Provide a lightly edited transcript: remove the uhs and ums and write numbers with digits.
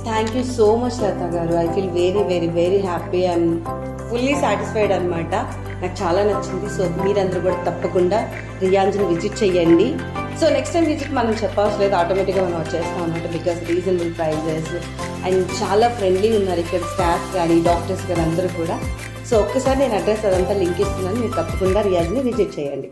Thank you so much లత గారు. I feel very very very happy and fully satisfied అనమాట. నాకు చాలా నచ్చింది. సో మీరందరూ కూడా తప్పకుండా రియాన్స్ని విజిట్ చేయండి. సో నెక్స్ట్ టైం విజిట్ మనం చెప్పవలసిన లేదు, ఆటోమేటిక్గా మనం వచ్చేస్తాం అనమాట. బికాస్ రీజనబుల్ ప్రైజెస్ అండ్ చాలా ఫ్రెండ్లీ ఉన్నారు ఇక్కడ స్టాఫ్ కానీ డాక్టర్స్ కానీ అందరూ కూడా. సో ఒక్కసారి నేను అడ్రస్ అదంతా లింక్ ఇస్తున్నాను, మీరు తప్పకుండా రియాన్స్ని విజిట్ చేయండి.